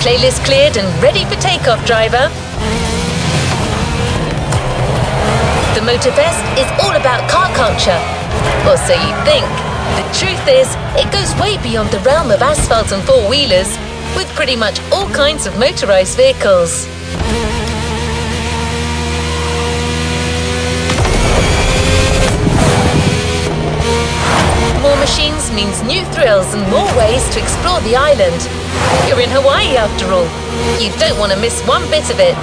Playlist cleared and ready for takeoff, driver. The Motorfest is all about car culture. Or so you think. The truth is, it goes way beyond the realm of asphalt and four-wheelers, with pretty much all kinds of motorized vehicles. More machines means new thrills and more ways to explore the island. You're in Hawaii after all. You don't want to miss one bit of it.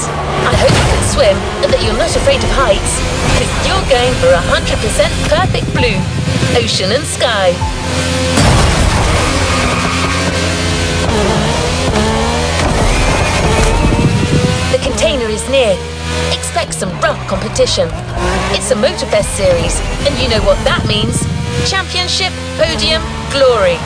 I hope you can swim and that you're not afraid of heights, because you're going for 100% perfect blue, ocean and sky. The container is near. Expect some rough competition. It's a Motorfest series, and you know what that means. Championship, podium, glory.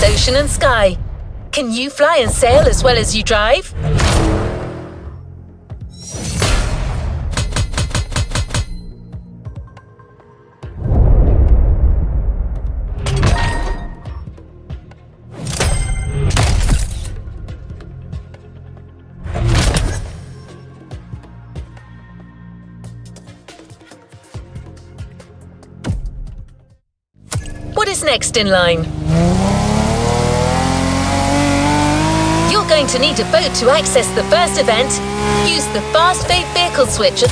Ocean and sky. Can you fly and sail as well as you drive? What is next in line? You're going to need a boat to access the first event. Use the fast fade vehicle switch.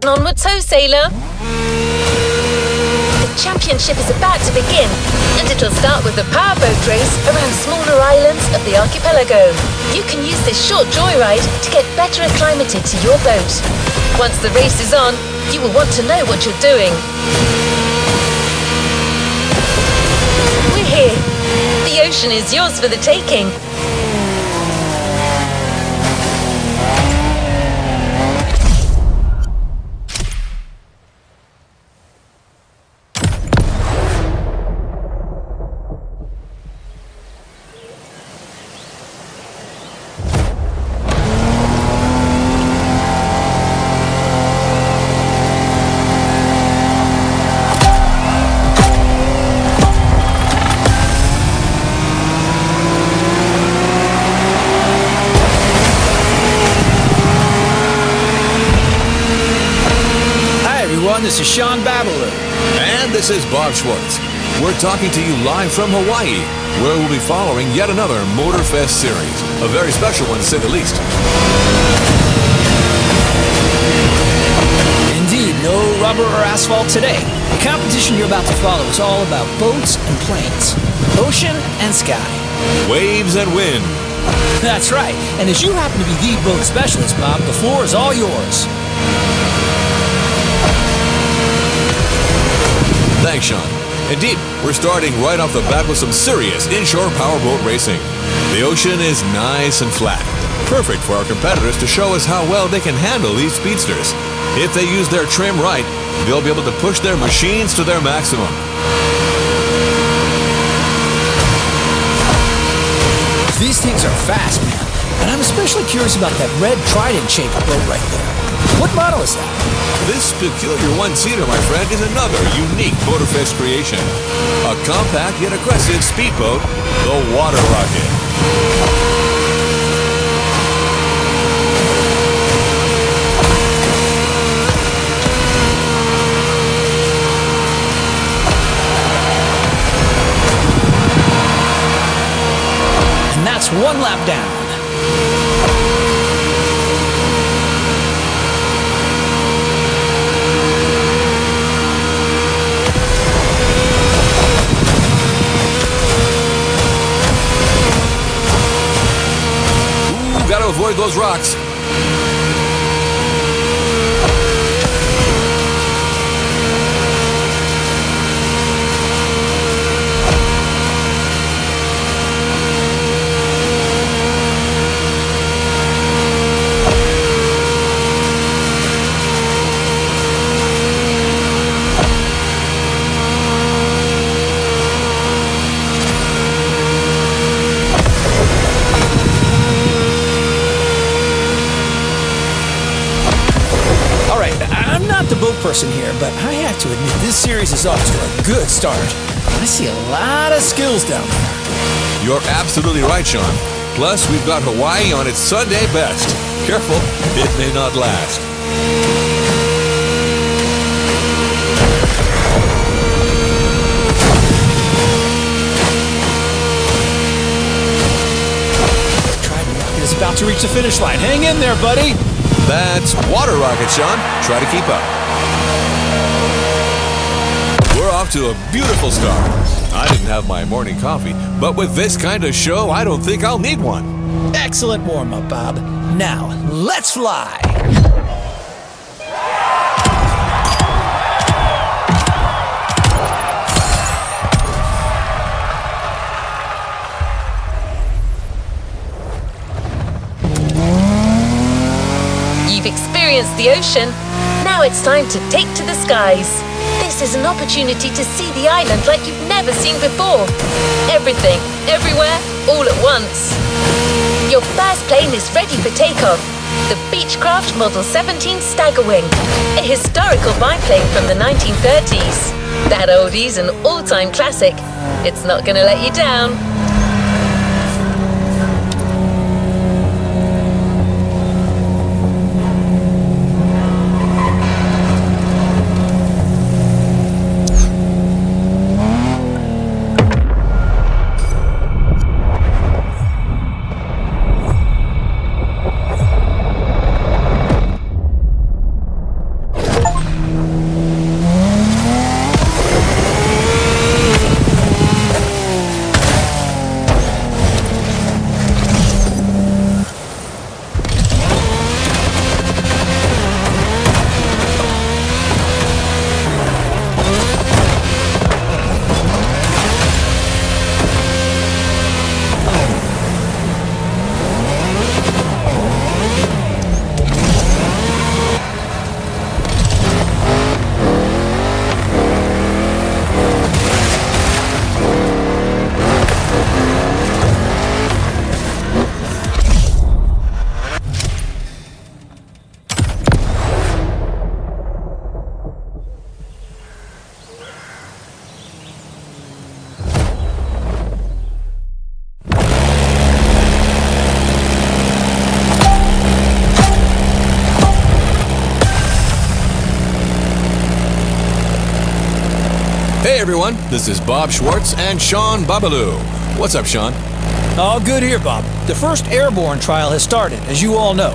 Onwards ho, sailor. The championship is about to begin, and it'll start with the powerboat race around smaller islands of the archipelago. You can use this short joyride to get better acclimated to your boat. Once the race is on, you will want to know what you're doing. We're here. The ocean is yours for the taking. This is Sean Babbler. And this is Bob Schwartz. We're talking to you live from Hawaii, where we'll be following yet another Motorfest series. A very special one, to say the least. Indeed, no rubber or asphalt today. The competition you're about to follow is all about boats and planes, ocean and sky, waves and wind. That's right. And as you happen to be the boat specialist, Bob, the floor is all yours. Thanks, Sean. Indeed, we're starting right off the bat with some serious inshore powerboat racing. The ocean is nice and flat, perfect for our competitors to show us how well they can handle these speedsters. If they use their trim right, they'll be able to push their machines to their maximum. These things are fast, man. And I'm especially curious about that red trident-shaped boat right there. What model is that? This peculiar one-seater, my friend, is another unique Motorfest creation. A compact yet aggressive speedboat, the Water Rocket. That's one lap down. Ooh, gotta avoid those rocks. Person here, but I have to admit this series is off to a good start. I see a lot of skills down there. You're absolutely right, Sean. Plus, we've got Hawaii on its Sunday best. Careful, it may not last. Trident Rocket is about to reach the finish line. Hang in there, buddy. That's Water Rocket, Sean. Try to keep up. We're off to a beautiful start. I didn't have my morning coffee, but with this kind of show, I don't think I'll need one. Excellent warm-up, Bob. Now, let's fly! You've experienced the ocean. Now it's time to take to the skies. This is an opportunity to see the island like you've never seen before. Everything, everywhere, all at once. Your first plane is ready for takeoff. The Beechcraft Model 17 Staggerwing, a historical biplane from the 1930s. That oldie's an all-time classic. It's not gonna let you down. Hey everyone, this is Bob Schwartz and Sean Babaloo. What's up, Sean? All good here, Bob. The first airborne trial has started, as you all know.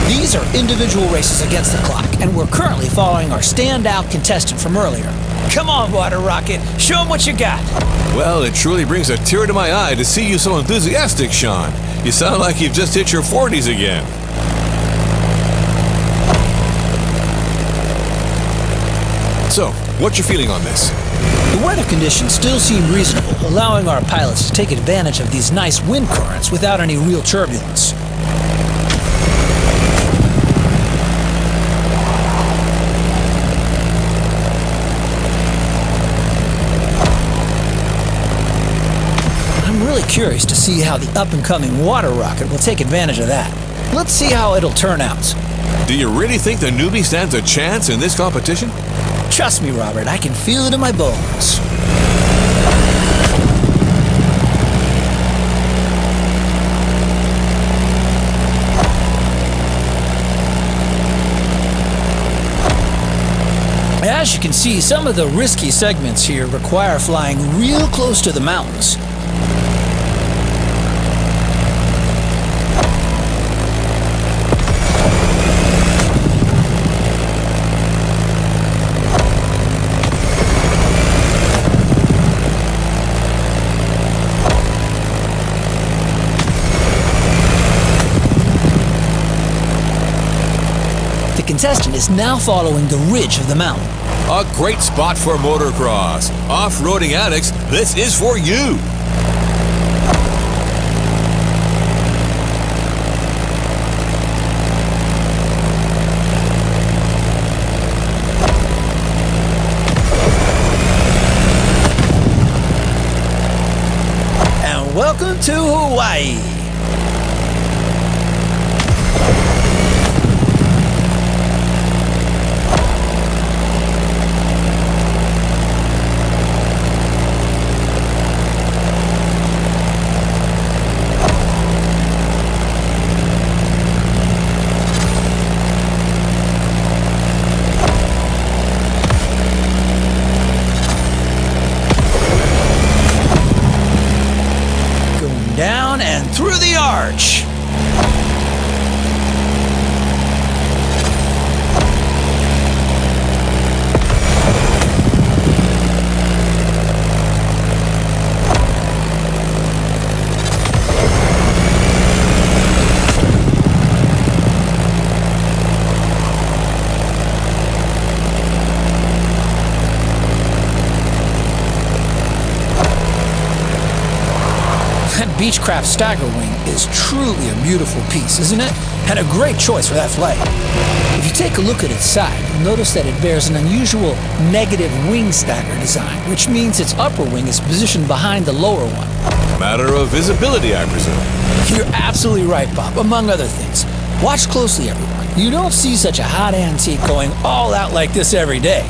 These are individual races against the clock, and we're currently following our standout contestant from earlier. Come on, Water Rocket, show them what you got. Well, it truly brings a tear to my eye to see you so enthusiastic, Sean. You sound like you've just hit your 40s again. So, what's your feeling on this? The weather conditions still seem reasonable, allowing our pilots to take advantage of these nice wind currents without any real turbulence. curious to see how the up-and-coming water rocket will take advantage of that. Let's see how it'll turn out. Do you really think the newbie stands a chance in this competition? Trust me, Robert, I can feel it in my bones. As you can see, some of the risky segments here require flying real close to the mountains. The contestant is now following the ridge of the mountain. A great spot for motocross. Off-roading addicts, this is for you. And welcome to Hawaii. Down and through the arch. That Beechcraft Stagger Wing is truly a beautiful piece, isn't it? And a great choice for that flight. If you take a look at its side, you'll notice that it bears an unusual negative wing stagger design, which means its upper wing is positioned behind the lower one. Matter of visibility, I presume. You're absolutely right, Bob, among other things. Watch closely, everyone. You don't see such a hot antique going all out like this every day.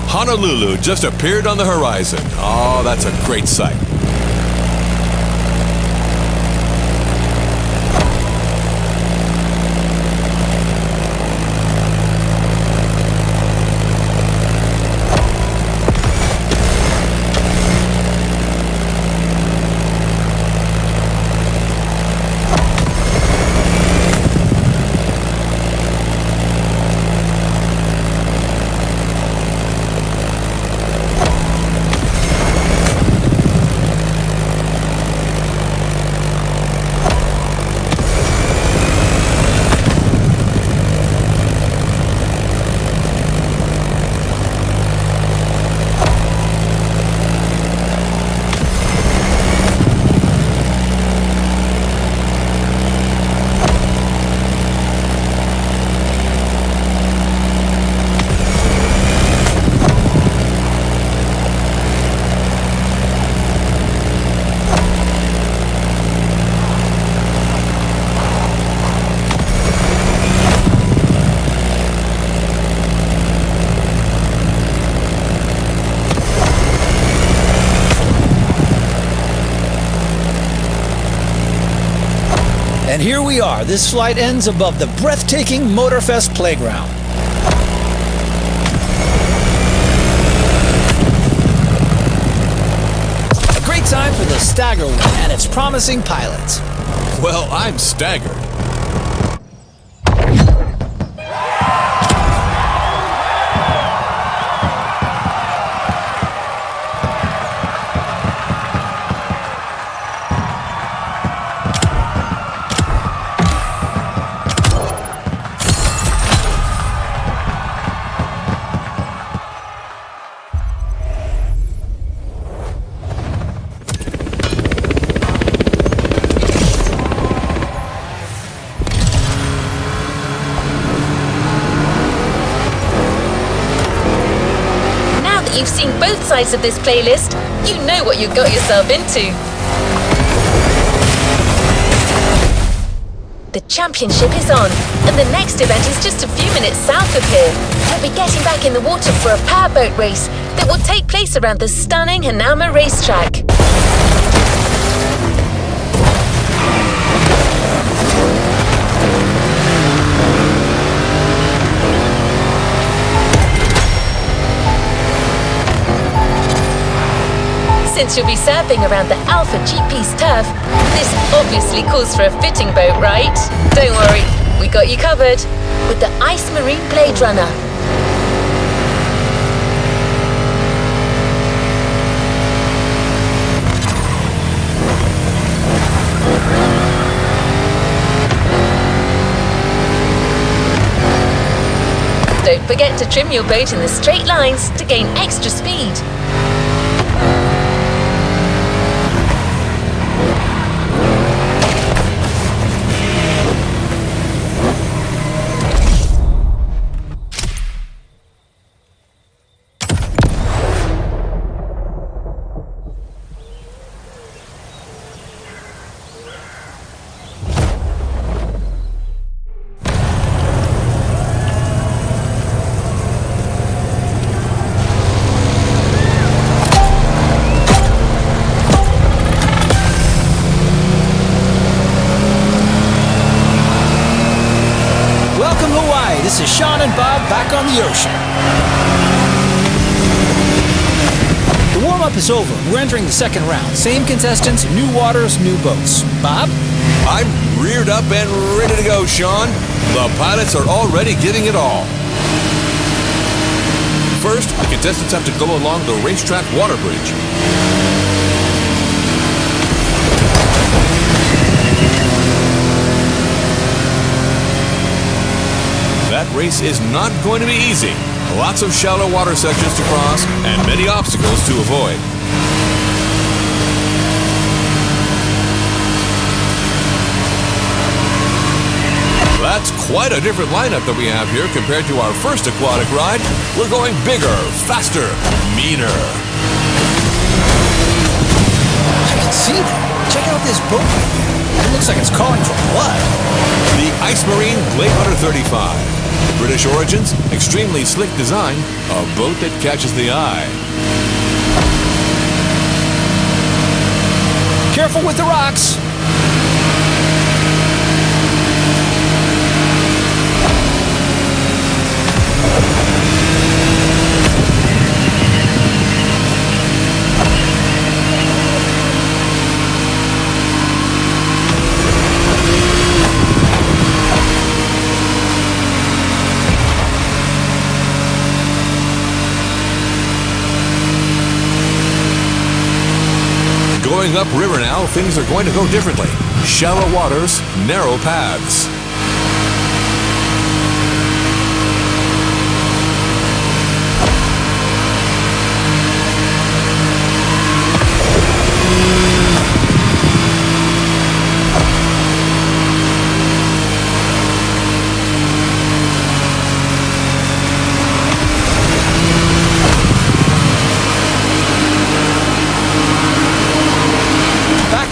Honolulu just appeared on the horizon. Oh, that's a great sight. And here we are. This flight ends above the breathtaking Motorfest playground. the stagger wing and its promising pilots. Well, I'm staggered. You've seen both sides of this playlist. You know what you got yourself into. The championship is on, and the next event is just a few minutes south of here. We'll be getting back in the water for a powerboat race that will take place around the stunning Hanama racetrack. Since you'll be surfing around the Alpha GP's turf, this obviously calls for a fitting boat, right? Don't worry, we got you covered with the Ice Marine Blade Runner. Don't forget to trim your boat in the straight lines to gain extra speed. This is Sean and Bob back on the ocean. The warm-up is over. We're entering the second round. Same contestants, new waters, new boats. Bob? I'm reared up and ready to go, Sean. The pilots are already giving it all. First, the contestants have to go along the racetrack water bridge. That race is not going to be easy. Lots of shallow water sections to cross and many obstacles to avoid. That's quite a different lineup that we have here compared to our first aquatic ride. We're going bigger, faster, meaner. I can see that. Check out this boat. It looks like it's calling for blood. The Ice Marine Blade Runner 35. British origins, extremely slick design, a boat that catches the eye. Careful with the rocks. Going upriver now, things are going to go differently. Shallow waters, narrow paths.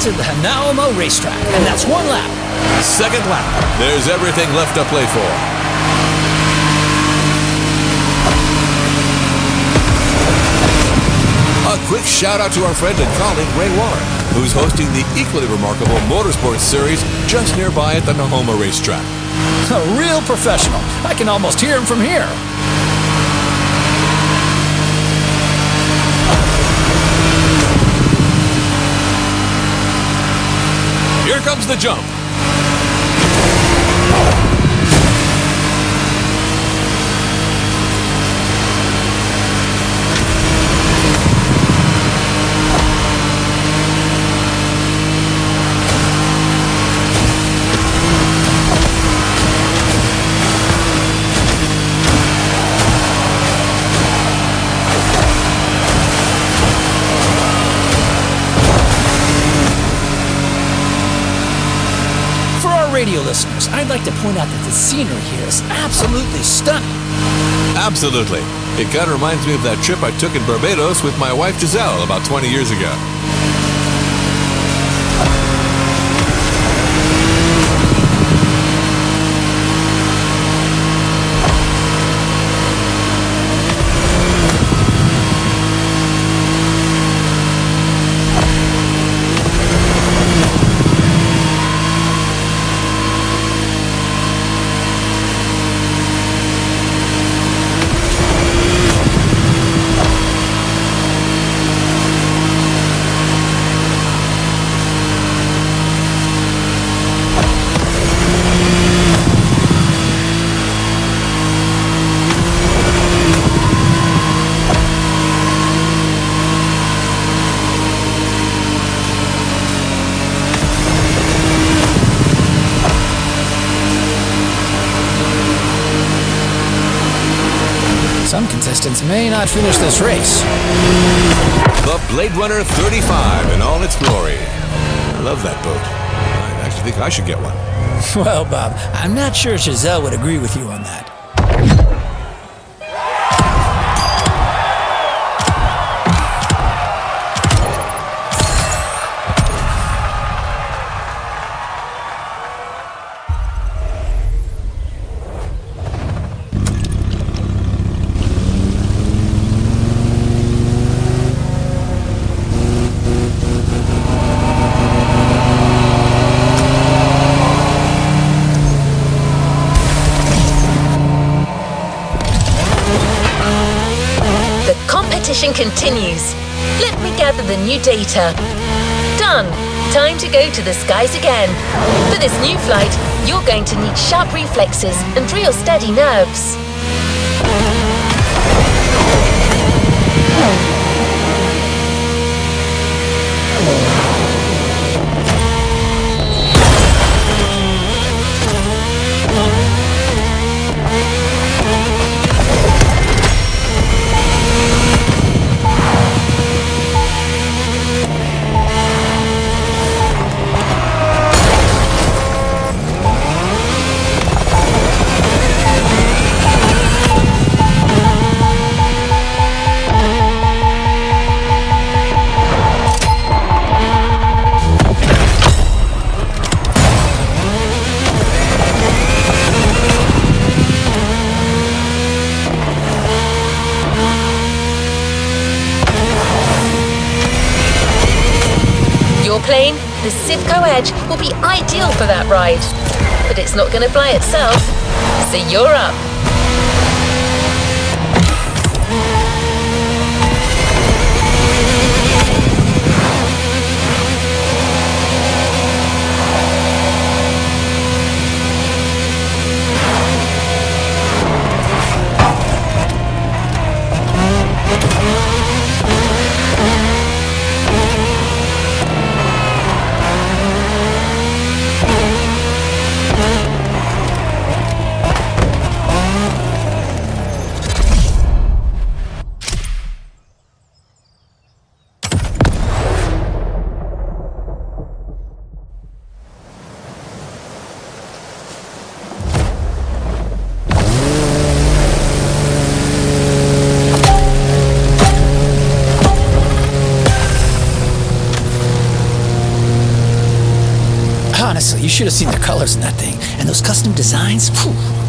To the Hanama racetrack, and that's one lap. Second lap. There's everything left to play for. A quick shout out to our friend and colleague Ray Warren, who's hosting the equally remarkable Motorsports series just nearby at the Nahoma racetrack. A real professional. I can almost hear him from here. Here comes the jump. Radio listeners, I'd like to point out that the scenery here is absolutely stunning. Absolutely. It kind of reminds me of that trip I took in Barbados with my wife Giselle about 20 years ago. Some contestants may not finish this race. The Blade Runner 35 in all its glory. I love that boat. I actually think I should get one. Well, Bob, I'm not sure Giselle would agree with you on that. Continues. Let me gather the new data. Done. Time to go to the skies again. For this new flight, you're going to need sharp reflexes and real steady nerves. Plane, the Civco Edge, will be ideal for that ride. But it's not going to fly itself, so you're up. Honestly, you should have seen the colors in that thing. And those custom designs,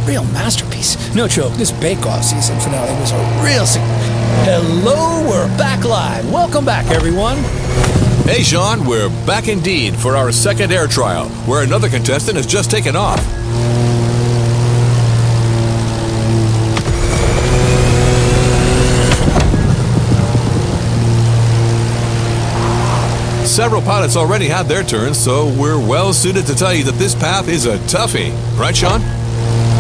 real masterpiece. No joke, this Bake-Off season finale was a real... Hello, we're back live. Welcome back, everyone. Hey, Sean, we're back indeed for our second air trial, where another contestant has just taken off. several pilots already had their turns, so we're well suited to tell you that this path is a toughie. Right, Sean?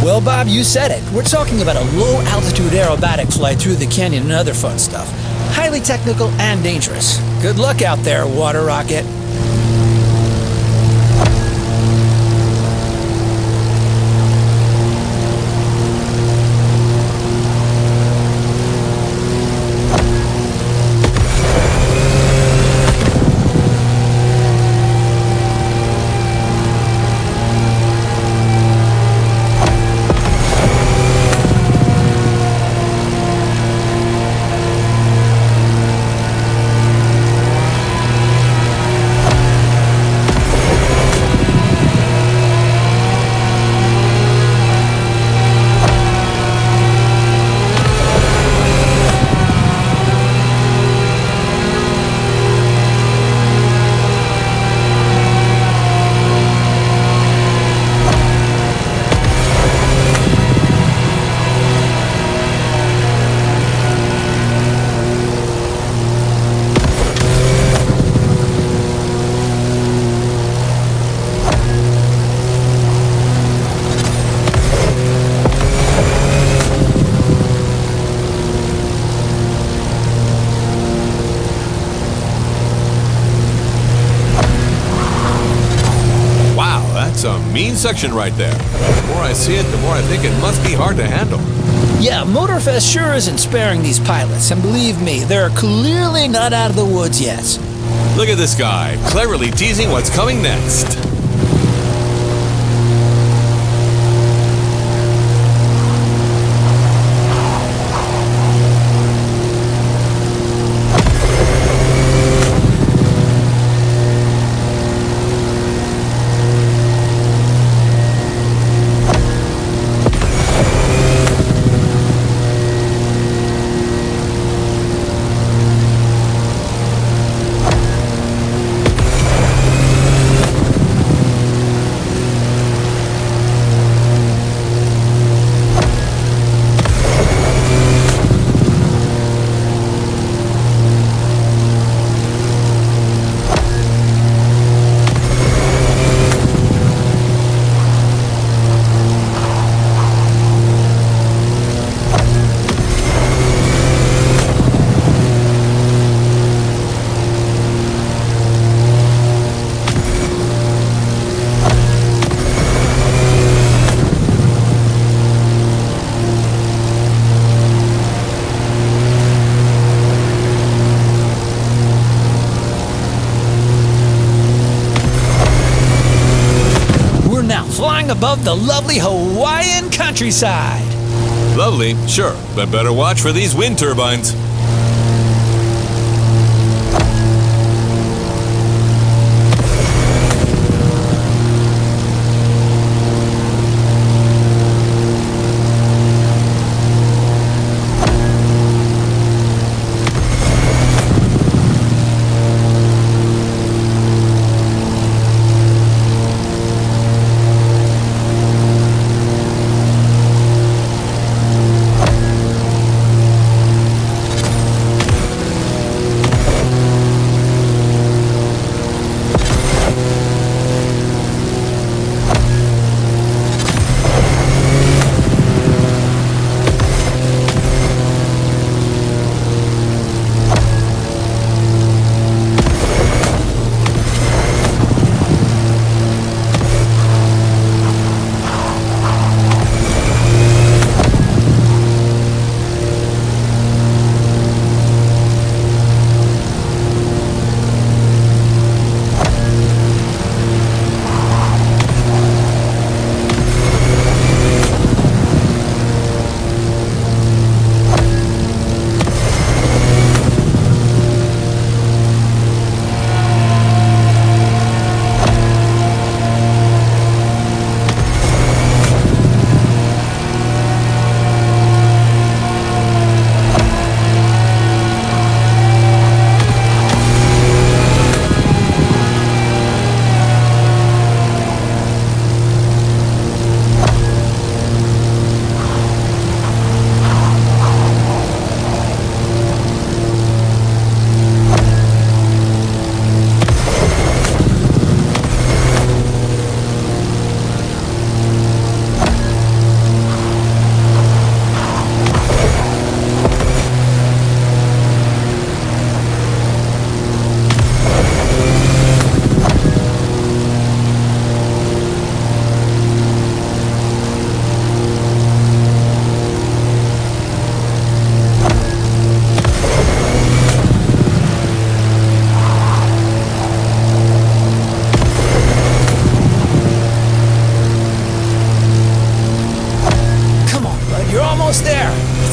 Well, Bob, you said it. We're talking about a low-altitude aerobatic flight through the canyon and other fun stuff. Highly technical and dangerous. Good luck out there, water rocket. A mean section right there. The more I see it, the more I think it must be hard to handle. Yeah, Motorfest sure isn't sparing these pilots, and believe me, they're clearly not out of the woods yet. Look at this guy, cleverly teasing what's coming next. Above the lovely Hawaiian countryside. Lovely, sure, but better watch for these wind turbines.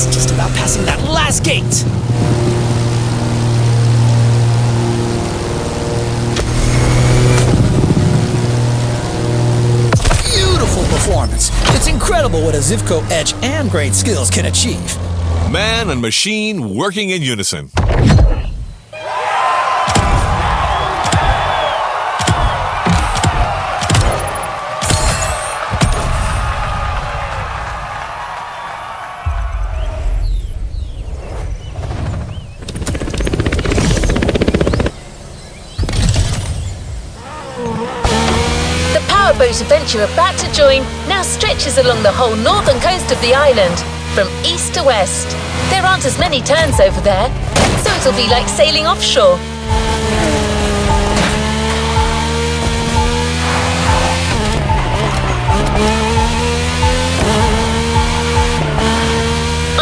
It's just about passing that last gate. Beautiful performance. It's incredible what a Zivco edge and great skills can achieve. Man and machine working in unison. Boat adventure you're about to join now stretches along the whole northern coast of the island, from east to west. There aren't as many turns over there, so it'll be like sailing offshore.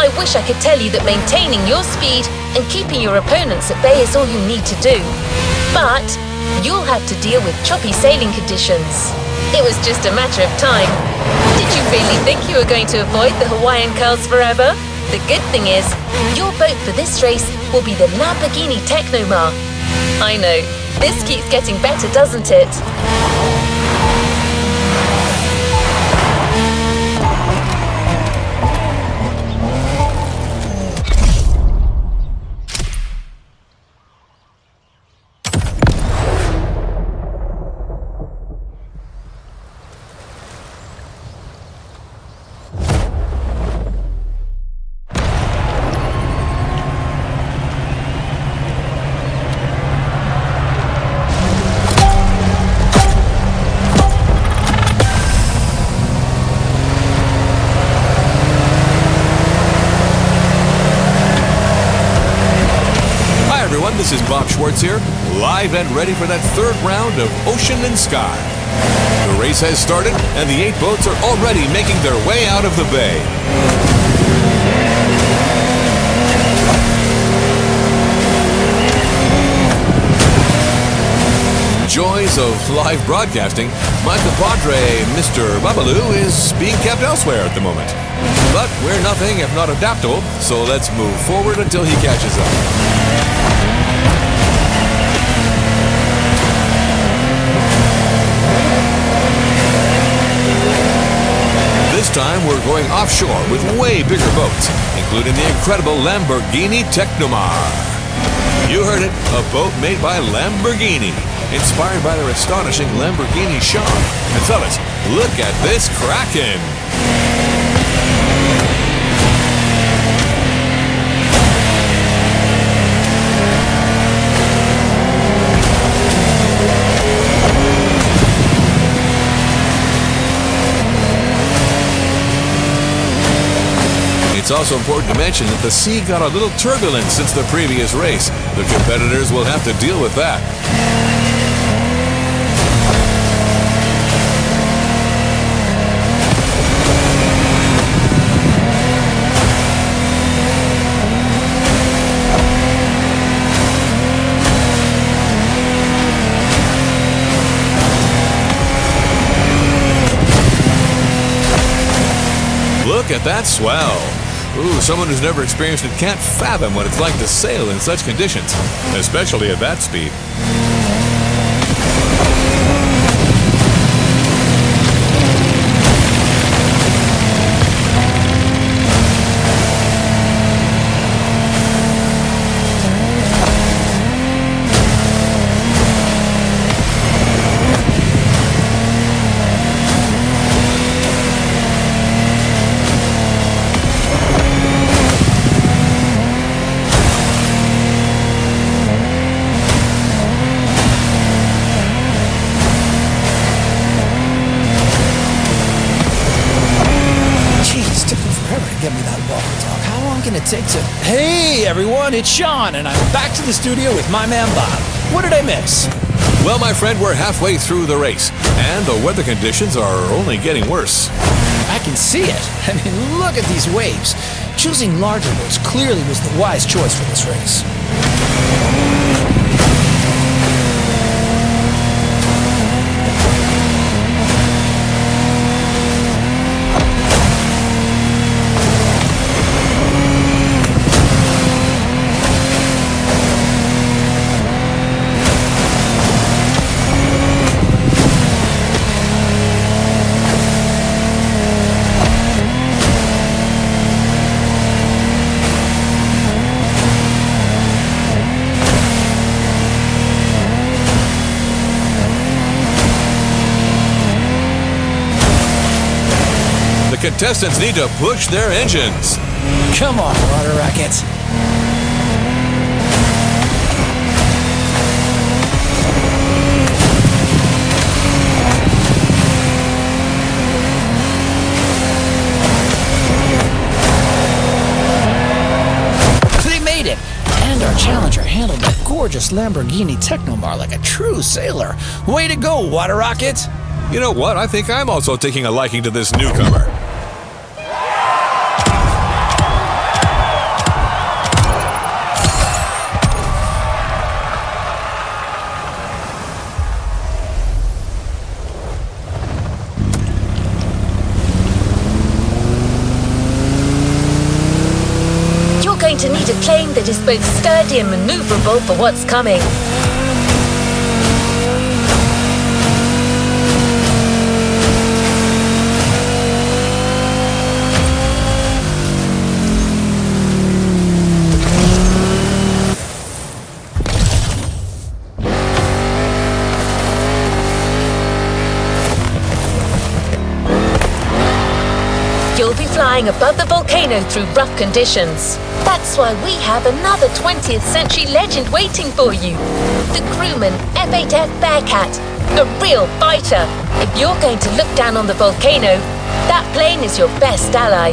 I wish I could tell you that maintaining your speed and keeping your opponents at bay is all you need to do, but you'll have to deal with choppy sailing conditions. It was just a matter of time. Did you really think you were going to avoid the Hawaiian curls forever? The good thing is, your boat for this race will be the Lamborghini Technomar. I know, this keeps getting better, doesn't it? This is Bob Schwartz here, live and ready for that third round of Ocean and Sky. The race has started, and the 8 boats are already making their way out of the bay. Joys of live broadcasting, my compadre, Mr. Babalu, is being kept elsewhere at the moment. But we're nothing if not adaptable, so let's move forward until he catches up. This time we're going offshore with way bigger boats, including the incredible Lamborghini Technomar. You heard it, a boat made by Lamborghini, inspired by their astonishing Lamborghini Sean. And fellas, look at this Kraken! It's also important to mention that the sea got a little turbulent since the previous race. The competitors will have to deal with that. Look at that swell! Ooh, someone who's never experienced it can't fathom what it's like to sail in such conditions, especially at that speed. Get me that walkie talk. How long can it take to... Hey, everyone, it's Sean, and I'm back to the studio with my man Bob. What did I miss? Well, my friend, we're halfway through the race, and the weather conditions are only getting worse. I can see it. I mean, look at these waves. Choosing larger boats clearly was the wise choice for this race. contestants need to push their engines. Come on, water rockets. They made it! And our challenger handled that gorgeous Lamborghini Technomar like a true sailor. Way to go, water rockets! You know what? I think I'm also taking a liking to this newcomer. You're going to need a plane that is both sturdy and maneuverable for what's coming. You'll be flying above the volcano through rough conditions. That's why we have another 20th century legend waiting for you. The crewman F8F Bearcat, a real fighter. If you're going to look down on the volcano, that plane is your best ally.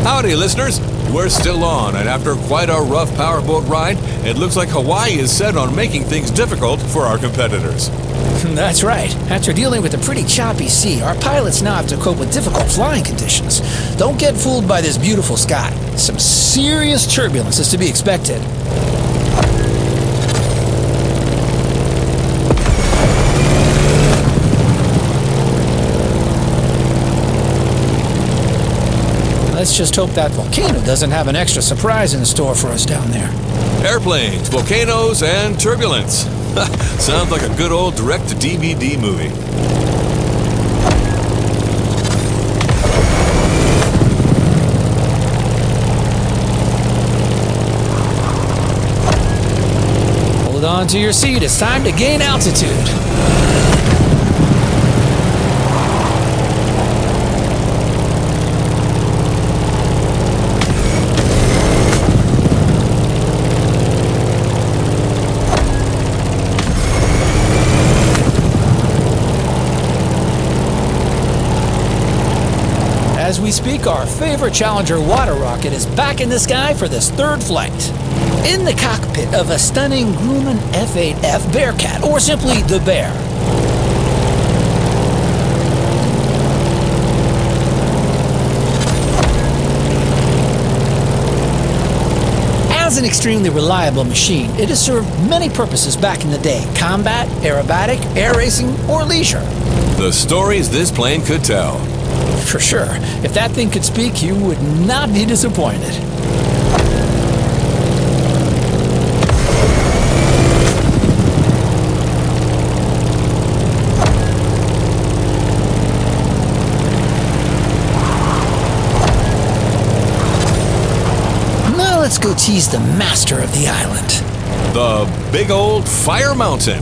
Howdy, listeners. We're still on, and after quite a rough powerboat ride, it looks like Hawaii is set on making things difficult for our competitors. That's right. After dealing with a pretty choppy sea, our pilots now have to cope with difficult flying conditions. Don't get fooled by this beautiful sky. Some serious turbulence is to be expected. Let's just hope that volcano doesn't have an extra surprise in store for us down there. Airplanes, volcanoes, and turbulence. Sounds like a good old direct-to-DVD movie. Hold on to your seat. It's time to gain altitude. As we speak, our favorite Challenger water rocket is back in the sky for this third flight. In the cockpit of a stunning Grumman F8F Bearcat, or simply the Bear. As an extremely reliable machine, it has served many purposes back in the day: combat, aerobatic, air racing, or leisure. The stories this plane could tell. For sure. If that thing could speak, you would not be disappointed. Now let's go tease the master of the island. The big old fire mountain.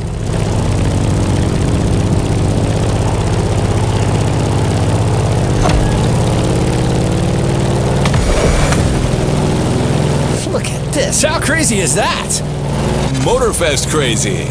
Look at this. How crazy is that? Motorfest crazy.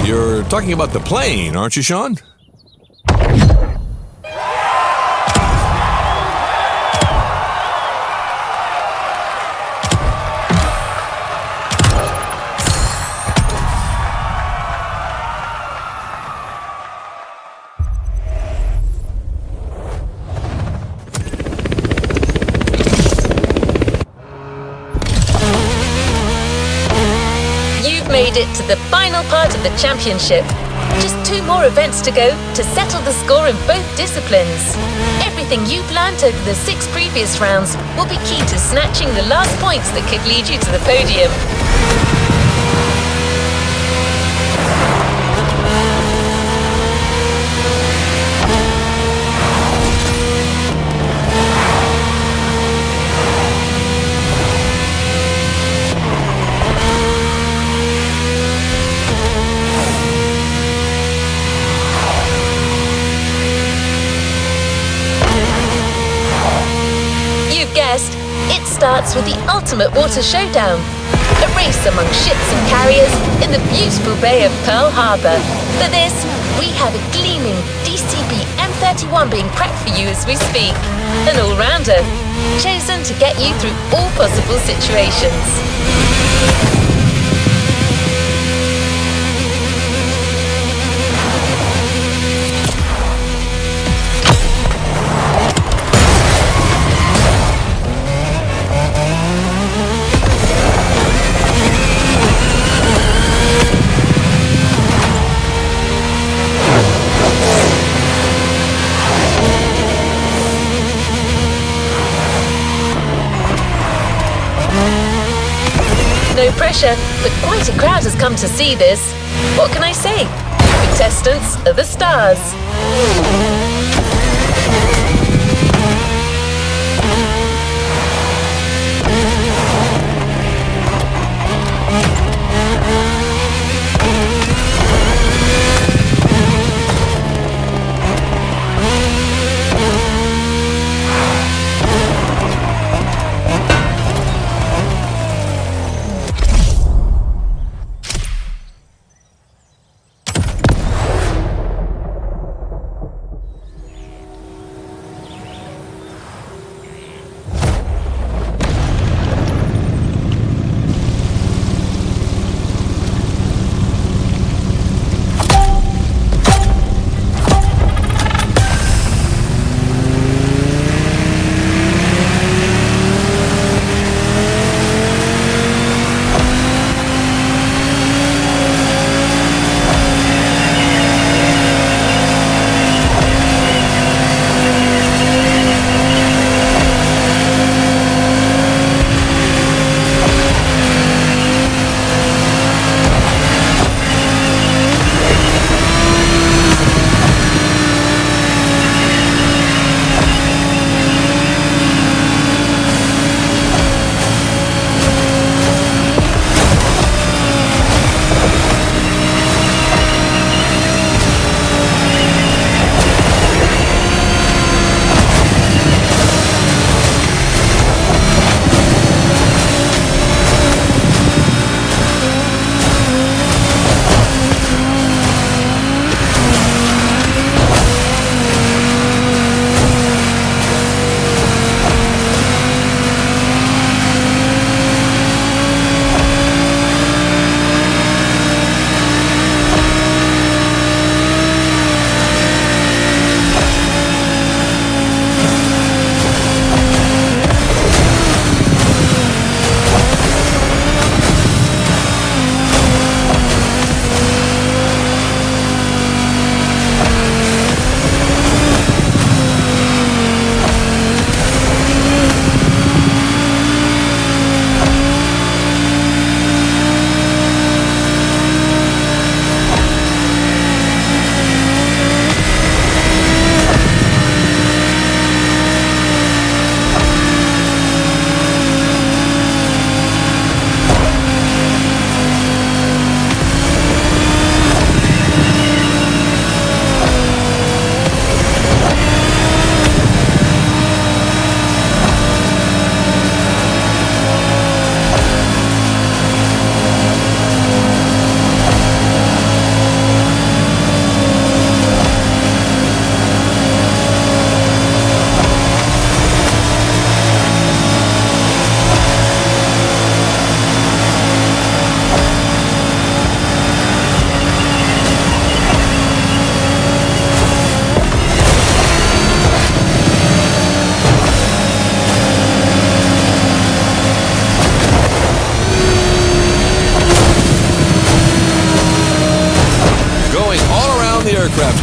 You're talking about the plane, aren't you, Sean? Made it to the final part of the championship. Just 2 more events to go to settle the score in both disciplines. Everything you've learnt over the 6 previous rounds will be key to snatching the last points that could lead you to the podium. It starts with the ultimate water showdown, a race among ships and carriers in the beautiful Bay of Pearl Harbor. For this, we have a gleaming DCB M31 being prepped for you as we speak, an all-rounder, chosen to get you through all possible situations. No pressure, but quite a crowd has come to see this. What can I say? Contestants are the stars.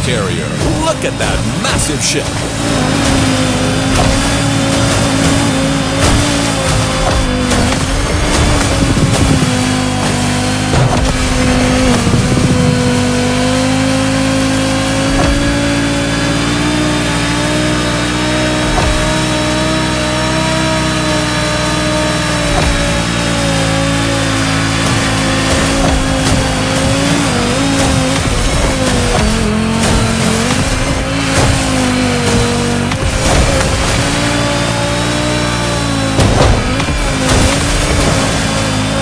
carrier. Look at that massive ship.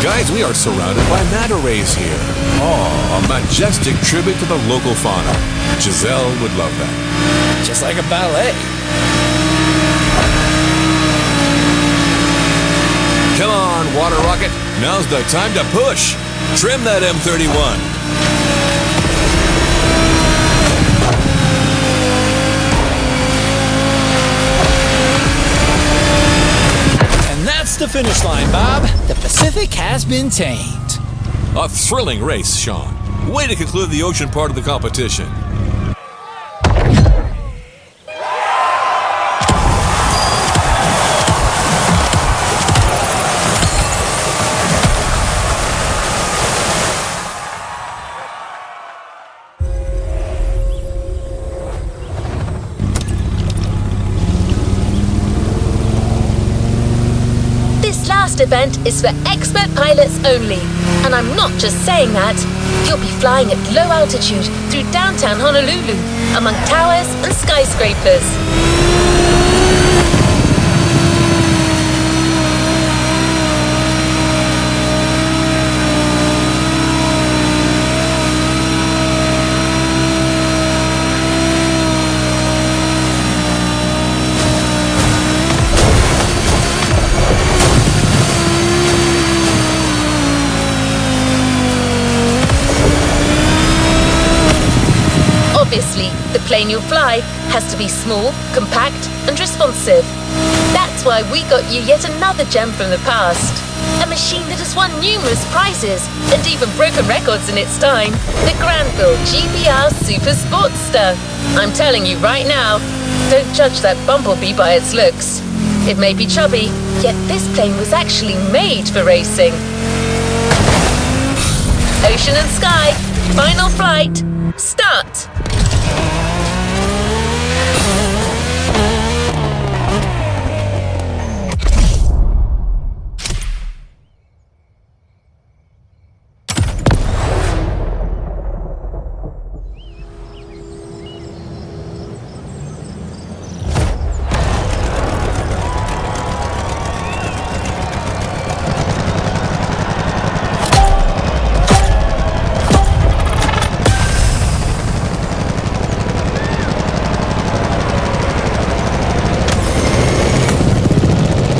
Guys, we are surrounded by manta rays here. Oh, a majestic tribute to the local fauna. Giselle would love that. Just like a ballet. Come on, Water Rocket. Now's the time to push. Trim that M31. And that's the finish line, Bob. The Pacific has been tamed. A thrilling race, Sean. Way to conclude the ocean part of the competition. This last event is for expert pilots only. And I'm not just saying that. You'll be flying at low altitude through downtown Honolulu, among towers and skyscrapers. Obviously, the plane you'll fly has to be small, compact, and responsive. That's why we got you yet another gem from the past. A machine that has won numerous prizes and even broken records in its time. The Granville GBR Super Sportster. I'm telling you right now, don't judge that bumblebee by its looks. It may be chubby, yet this plane was actually made for racing. Ocean and sky, final flight, start!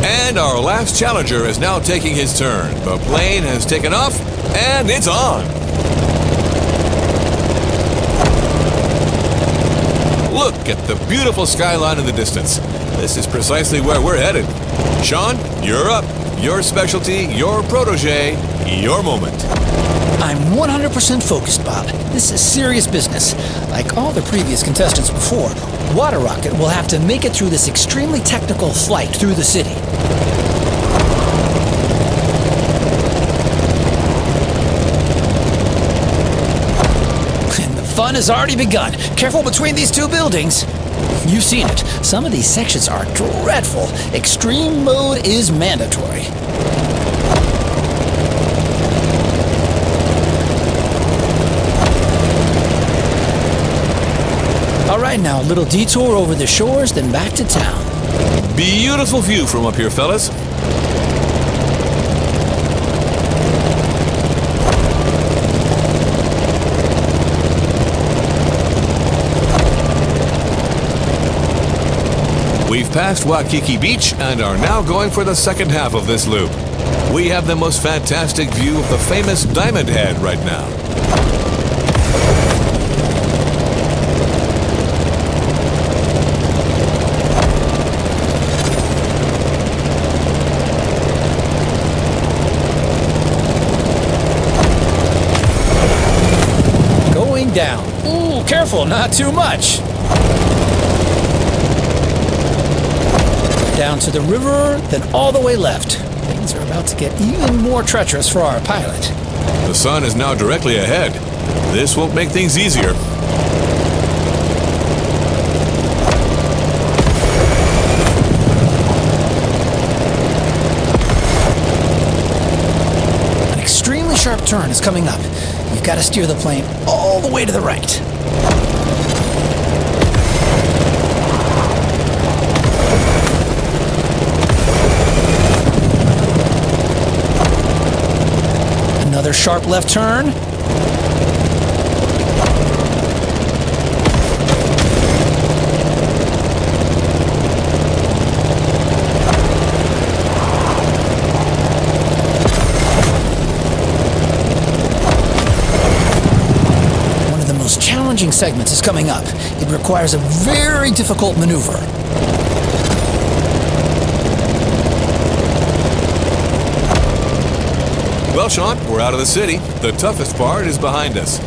And our last challenger is now taking his turn. The plane has taken off, and it's on. Look at the beautiful skyline in the distance. This is precisely where we're headed. Sean, you're up. Your specialty, your protege, your moment. I'm 100% focused, Bob. This is serious business. Like all the previous contestants before, Water Rocket will have to make it through this extremely technical flight through the city. And the fun has already begun. Careful between these two buildings. You've seen it. Some of these sections are dreadful. Extreme mode is mandatory. All right, now a little detour over the shores, then back to town. Beautiful view from up here, fellas. We've passed Waikiki Beach and are now going for the second half of this loop. We have the most fantastic view of the famous Diamond Head right now. Going down. Ooh, careful, not too much. Down to the river, then all the way left. Things are about to get even more treacherous for our pilot. The sun is now directly ahead. This won't make things easier. An extremely sharp turn is coming up. You've got to steer the plane all the way to the right. Another sharp left turn. One of the most challenging segments is coming up. It requires a very difficult maneuver. Well, Sean, we're out of the city. The toughest part is behind us.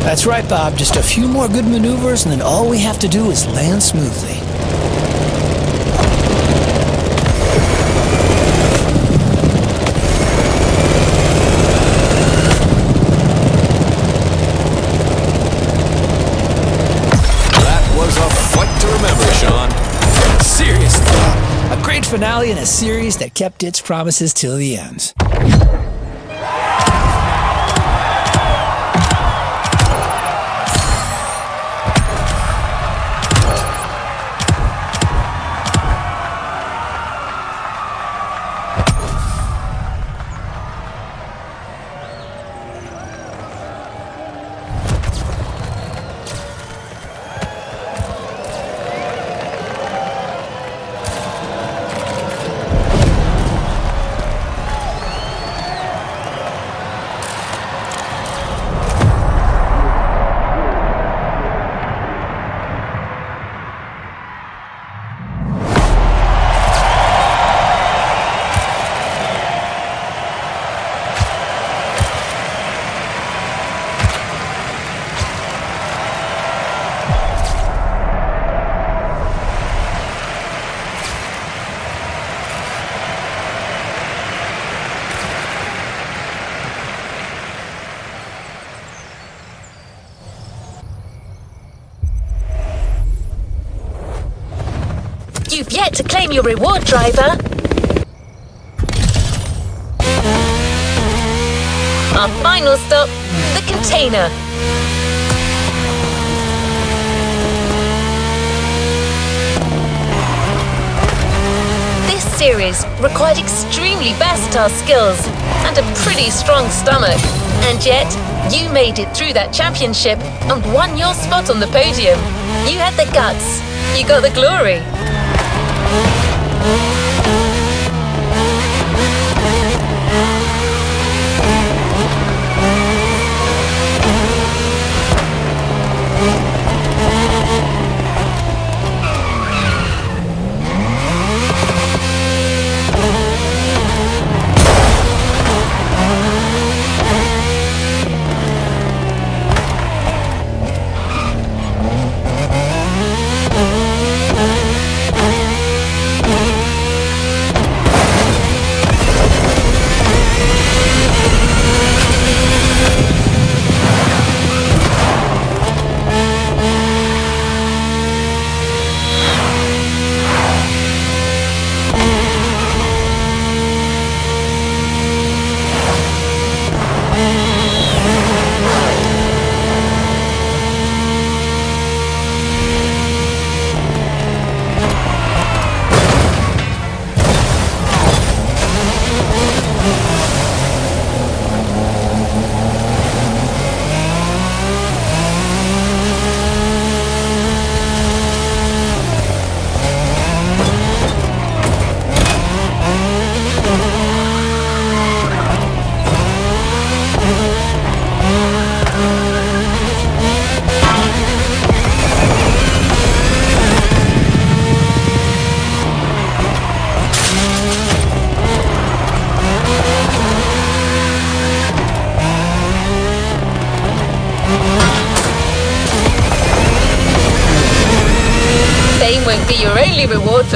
That's right, Bob. Just a few more good maneuvers, and then all we have to do is land smoothly. That was a fight to remember, Sean. Seriously, a great finale in a series that kept its promises till the end. You've yet to claim your reward, driver. Our final stop, the container. This series required extremely versatile skills and a pretty strong stomach. And yet, you made it through that championship and won your spot on the podium. You had the guts. You got the glory.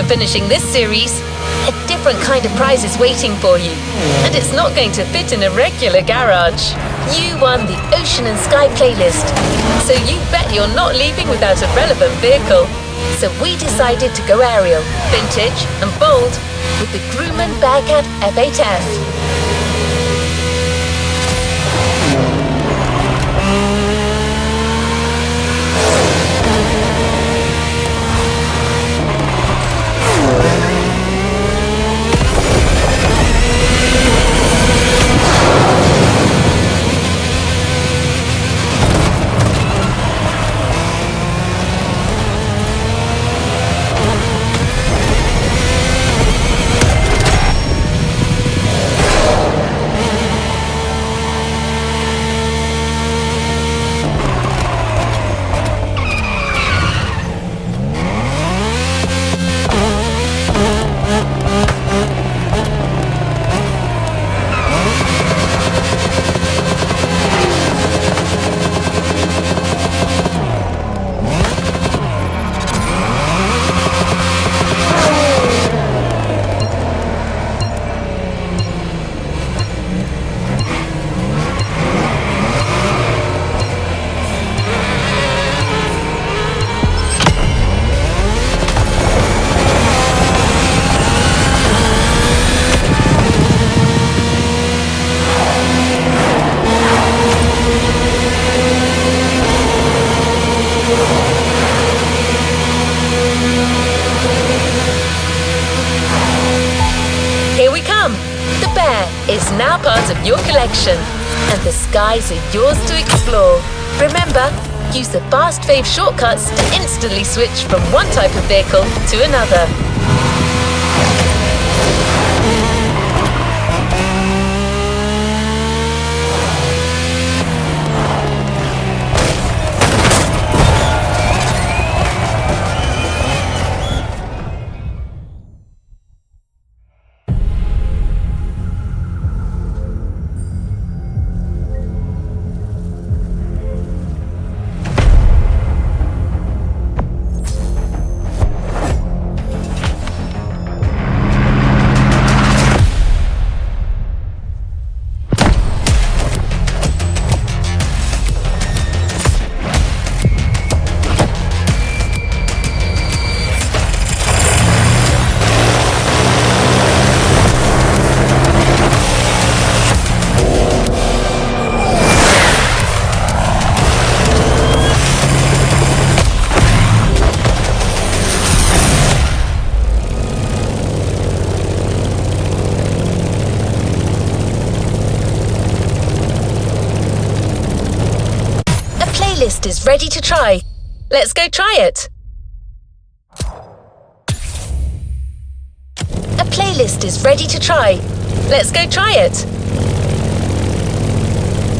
for finishing this series. A different kind of prize is waiting for you, and it's not going to fit in a regular garage. You won the Ocean and Sky playlist, so you bet you're not leaving without a relevant vehicle. So we decided to go aerial, vintage and bold with the Grumman Bearcat F8F. Is now part of your collection, and the skies are yours to explore. Remember, use the fast fave shortcuts to instantly switch from one type of vehicle to another. List is ready to try. Let's go try it. A playlist is ready to try. Let's go try it.